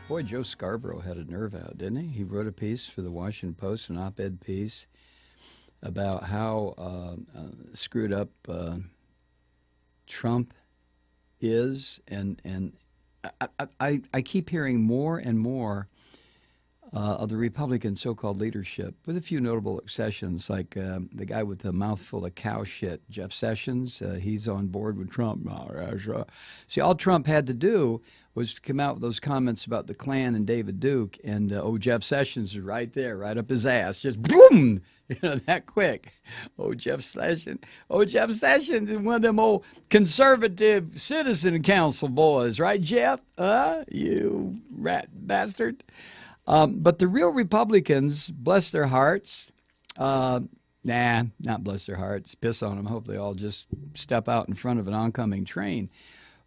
Boy, Joe Scarborough had a nerve out, didn't he? He wrote a piece for the Washington Post, an op-ed piece, about how screwed up Trump is, and I keep hearing more and more of the Republican so-called leadership, with a few notable exceptions, like the guy with the mouthful of cow shit, Jeff Sessions. He's on board with Trump now. See, all Trump had to do was to come out with those comments about the Klan and David Duke, and Jeff Sessions is right there, right up his ass, just boom, that quick. Jeff Sessions is one of them old conservative citizen council boys, right, Jeff? You rat bastard. But the real Republicans, bless their hearts, not bless their hearts, piss on them, hope they all just step out in front of an oncoming train.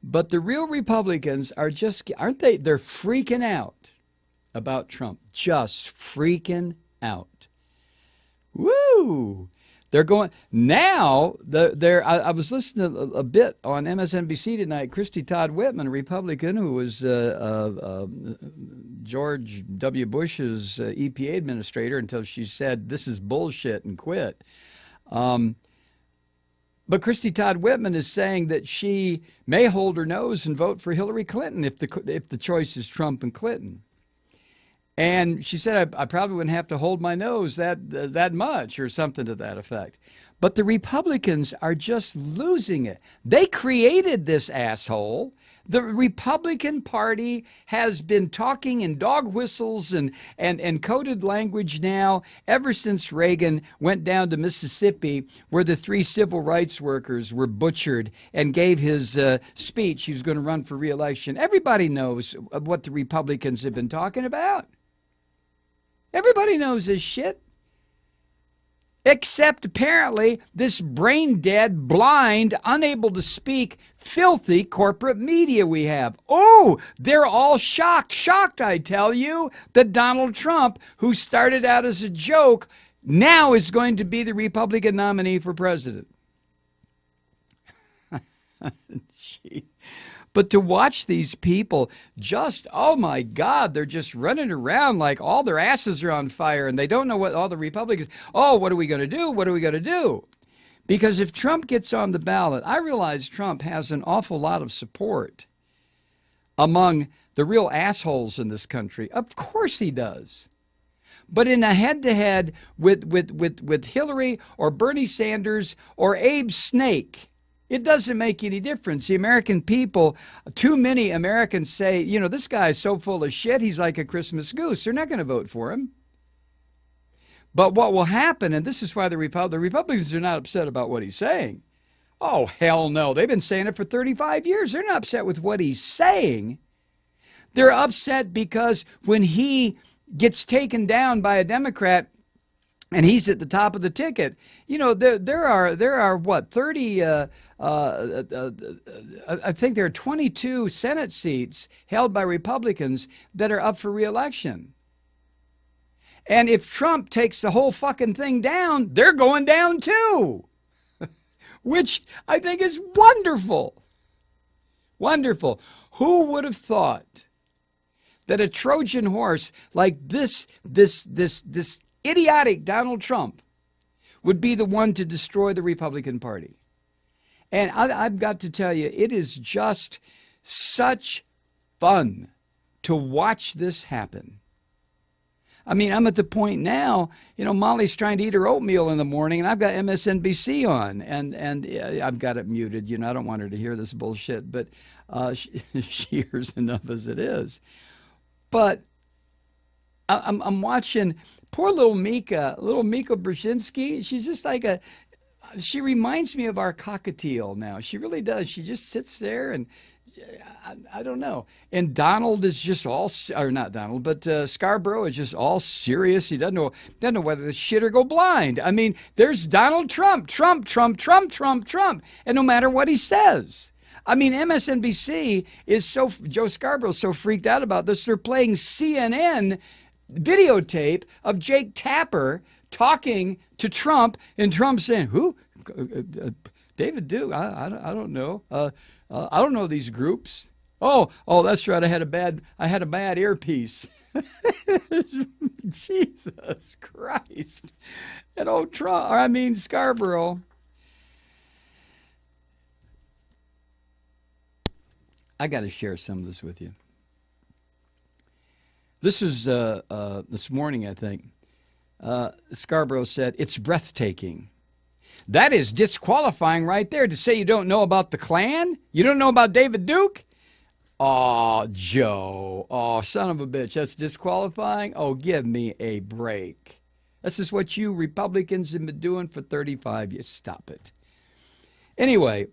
But the real Republicans are aren't they? They're freaking out about Trump, just freaking out. Woo! They're going now. I was listening a bit on MSNBC tonight. Christy Todd Whitman, a Republican who was George W. Bush's EPA administrator until she said this is bullshit and quit. But Christy Todd Whitman is saying that she may hold her nose and vote for Hillary Clinton if the choice is Trump and Clinton. And she said, I probably wouldn't have to hold my nose that much or something to that effect. But the Republicans are just losing it. They created this asshole. The Republican Party has been talking in dog whistles and coded language now ever since Reagan went down to Mississippi, where the 3 civil rights workers were butchered, and gave his speech. He was going to run for re-election. Everybody knows what the Republicans have been talking about. Everybody knows this shit. Except apparently this brain-dead, blind, unable to speak, filthy corporate media we have. Oh, they're all shocked, I tell you, that Donald Trump, who started out as a joke, now is going to be the Republican nominee for president. Gee. But to watch these people just, oh my God, they're just running around like all their asses are on fire, and they don't know what all the Republicans, what are we going to do? What are we going to do? Because if Trump gets on the ballot, I realize Trump has an awful lot of support among the real assholes in this country. Of course he does. But in a head-to-head with Hillary or Bernie Sanders or Abe Snake, it doesn't make any difference. The American people, too many Americans say, this guy is so full of shit, he's like a Christmas goose. They're not going to vote for him. But what will happen, and this is why the Republicans are not upset about what he's saying. Oh, hell no. They've been saying it for 35 years. They're not upset with what he's saying. They're upset because when he gets taken down by a Democrat and he's at the top of the ticket, there are what, 30... I think there are 22 Senate seats held by Republicans that are up for re-election. And if Trump takes the whole fucking thing down, they're going down too, which I think is wonderful. Wonderful. Who would have thought that a Trojan horse like this idiotic Donald Trump would be the one to destroy the Republican Party? And I've got to tell you, it is just such fun to watch this happen. I mean, I'm at the point now, Molly's trying to eat her oatmeal in the morning, and I've got MSNBC on, and I've got it muted. I don't want her to hear this bullshit, but she hears enough as it is. But I'm watching poor little Mika Brzezinski. She's just like she reminds me of our cockatiel now. She really does. She just sits there, and I don't know. And Donald is just not Donald, but Scarborough is just all serious. He doesn't know whether to shit or go blind. I mean, there's Donald Trump. And no matter what he says. I mean, MSNBC Joe Scarborough's so freaked out about this, they're playing CNN videotape of Jake Tapper talking to Trump, and Trump saying, who? David Duke? I don't know. I don't know these groups. Oh, that's right. I had a bad earpiece. Jesus Christ. And old Trump, I mean Scarborough. I got to share some of this with you. This was this morning, I think. Scarborough said, "It's breathtaking." That is disqualifying right there to say you don't know about the Klan? You don't know about David Duke? Oh, Joe. Oh, son of a bitch. That's disqualifying? Oh, give me a break. This is what you Republicans have been doing for 35 years. Stop it. Anyway,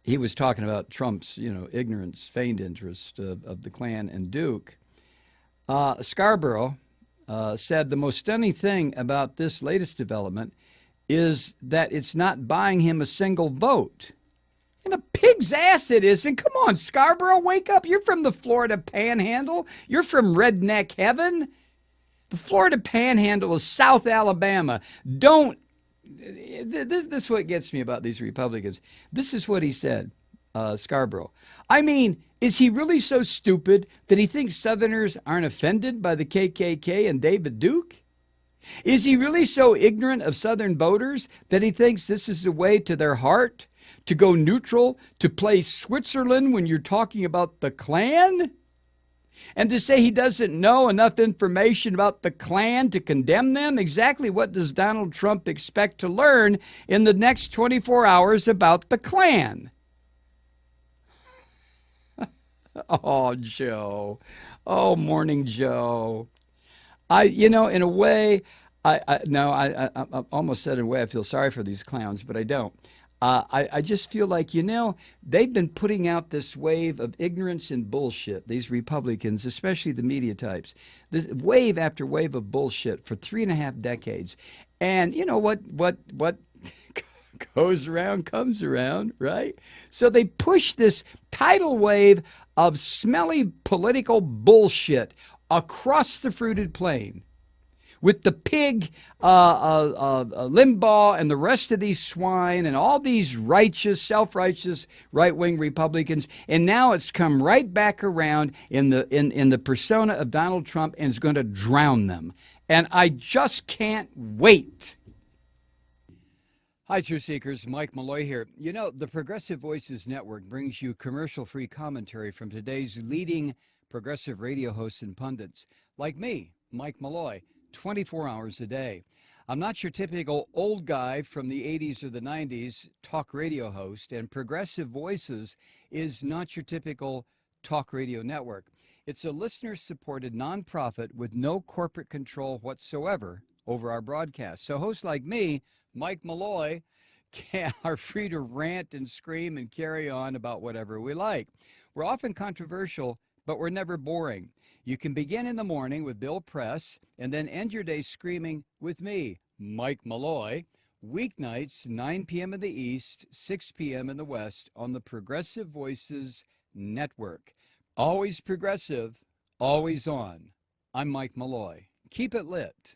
he was talking about Trump's, ignorance, feigned interest of the Klan and Duke. Scarborough said the most stunning thing about this latest development is that it's not buying him a single vote. And a pig's ass it is. And come on, Scarborough, wake up. You're from the Florida Panhandle. You're from redneck heaven. The Florida Panhandle is South Alabama. Don't. This is what gets me about these Republicans. This is what he said, Scarborough. I mean, is he really so stupid that he thinks Southerners aren't offended by the KKK and David Duke? Is he really so ignorant of Southern voters that he thinks this is the way to their heart? To go neutral, to play Switzerland when you're talking about the Klan? And to say he doesn't know enough information about the Klan to condemn them? Exactly what does Donald Trump expect to learn in the next 24 hours about the Klan? Oh, Joe. Oh, morning, Joe. In a way, I almost said in a way I feel sorry for these clowns, but I don't. I just feel like, they've been putting out this wave of ignorance and bullshit, these Republicans, especially the media types, this wave after wave of bullshit for 3.5 decades. And you know what goes around comes around, right? So they push this tidal wave of smelly political bullshit across the fruited plain, with the pig, Limbaugh, and the rest of these swine, and all these righteous, self-righteous, right-wing Republicans, and now it's come right back around in the persona of Donald Trump, and is going to drown them. And I just can't wait. Hi, Truth Seekers. Mike Malloy here. The Progressive Voices Network brings you commercial-free commentary from today's leading progressive radio hosts and pundits, like me, Mike Malloy, 24 hours a day. I'm not your typical old guy from the 80s or the 90s talk radio host, and Progressive Voices is not your typical talk radio network. It's a listener-supported nonprofit with no corporate control whatsoever over our broadcast. So hosts like me, Mike Malloy, are free to rant and scream and carry on about whatever we like. We're often controversial, but we're never boring. You can begin in the morning with Bill Press and then end your day screaming with me, Mike Malloy, weeknights, 9 p.m. in the East, 6 p.m. in the West on the Progressive Voices Network. Always progressive, always on. I'm Mike Malloy. Keep it lit.